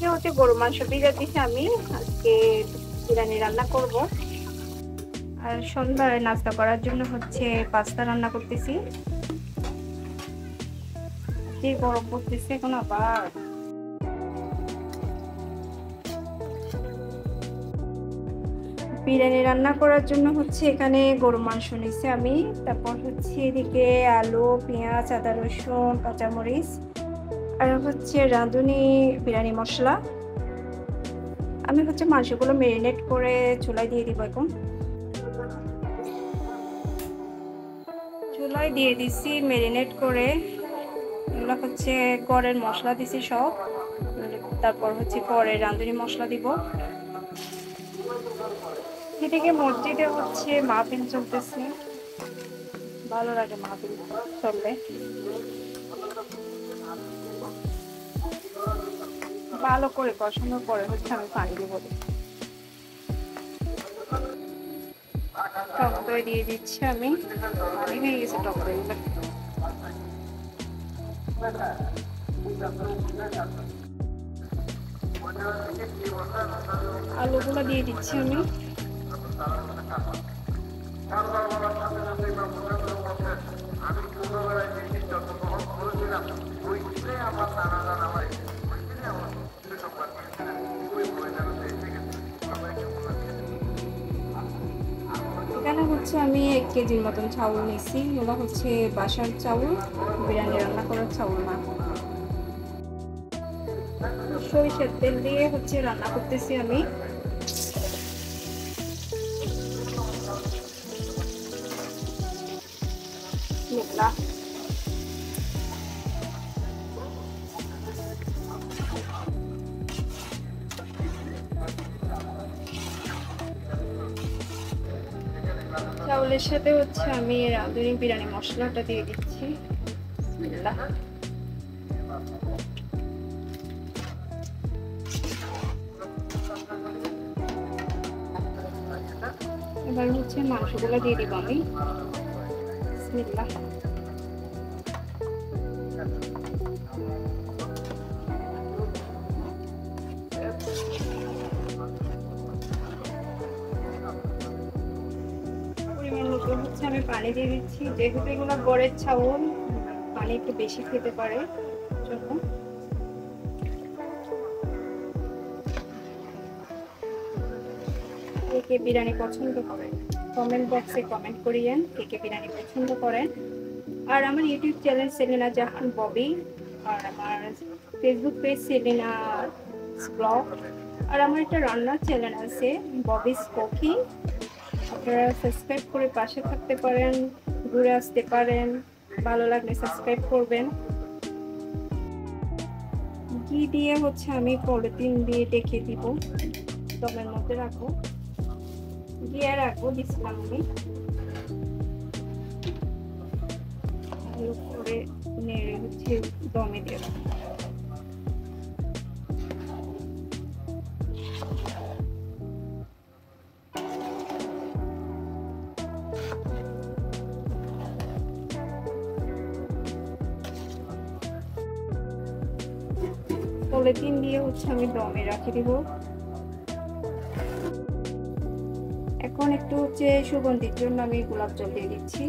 এদিকে হচ্ছে গরু মাংস ভিজা দিছি আমি। আজকে বিরিয়ানি রান্না করব। আর সন্ধ্যায় নাস্তা করার জন্য হচ্ছে পাস্তা রান্না করতেছি। যে গরম পড়তেছে এখন আবার। বিরিয়ানি রান্না করার জন্য হচ্ছে এখানে গরু মাংস নিছি আমি। তারপর হচ্ছে এদিকে আলু, পেঁয়াজ, আদা, রসুন, কাঁচামরিচ আর হচ্ছে রাঁধুনি বিরিয়ানি মশলা। আমি হচ্ছে মাংসগুলো ম্যারিনেট করে চুলায় দিয়ে দিব। এখন চুলায় দিয়ে দিছি ম্যারিনেট করে। এগুলো হচ্ছে গড়ের মশলা দিছি সব। তারপর হচ্ছে পরে রাঁধুনি মশলা দিব। এদিকে মসজিদে হচ্ছে মাহফিল চলতেছে, ভালো লাগে মাহফিল চললে। ভালো করে কষানোর পরে হচ্ছে আমি পানি দিব। টক দই দিয়ে দিচ্ছি আমি। পানি হয়ে গেছে টক দইগুলো। আলুগুলো দিয়ে দিচ্ছি আমি। এখানে হচ্ছে আমি 1 কেজির মতন চাউল নিছি। এগুলো হচ্ছে বাসার চাউল, বিরিয়ানি রান্না করার চাউল না। সরিষার তেল দিয়ে হচ্ছে রান্না করতেছি আমি। চাউলের সাথে হচ্ছে আমি রাঁধুনি বিরিয়ানি মশলাটা দিয়ে দিচ্ছি। এবার হচ্ছে মাংসগুলো দিয়ে দিব আমি। বিসমিল্লাহ। পরিমাণ মতো হচ্ছে আমি পানি দিয়ে দিচ্ছি, যেহেতু এগুলো গড়ের চাউল, পানি একটু বেশি খেতে পারে জন্য। কে বিরিয়ানি পছন্দ করেন কমেন্ট বক্সে কমেন্ট করিয়েন, কে বিরিয়ানি পছন্দ করেন। আর আমার ইউটিউব চ্যানেল সেলিনা জাহান ববি, আর আমার ফেসবুক পেজ সেলিনা ব্লগ, আর আমার একটা রান্নার চ্যানেল আছে ববিস কুকিং। আপনারা সাবস্ক্রাইব করে পাশে থাকতে পারেন, ঘুরে আসতে পারেন। ভালো লাগলে সাবস্ক্রাইব করবেন। ঘি দিয়ে হচ্ছে আমি পলিথিন দিয়ে ডেকে দিব, দমের মধ্যে রাখবো, দিয়ে রাখবো। দিচ্ছিলাম আমি ভালো করে নেড়ে হচ্ছে দমে দিয়ে রাখবো। পলিথিন দিয়ে হচ্ছে আমি দমে রাখে দিব। এখন একটু হচ্ছে সুগন্ধির জন্য আমি গোলাপ জল দিয়ে দিচ্ছি।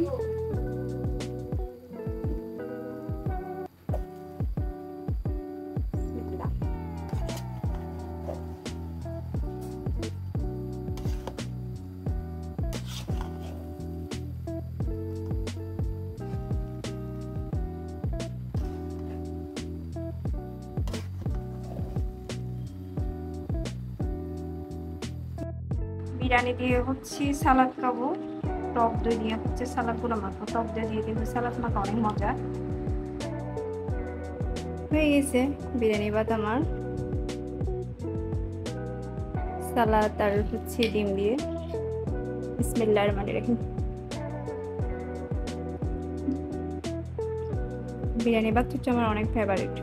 বিরিয়ানি দিয়ে হচ্ছে সালাদ খাবো, টক দই দিয়ে হচ্ছে সালাদ গুলো মাখবো। টক দই দিয়ে কিন্তু সালাদ মাখা অনেক মজা। হয়ে গেছে বিরিয়ানি ভাত আমার। সালাদ আর হচ্ছে ডিম দিয়ে। বিসমিল্লাহির রহমানির রহিম। বিরিয়ানি ভাত হচ্ছে আমার অনেক ফেভারিট।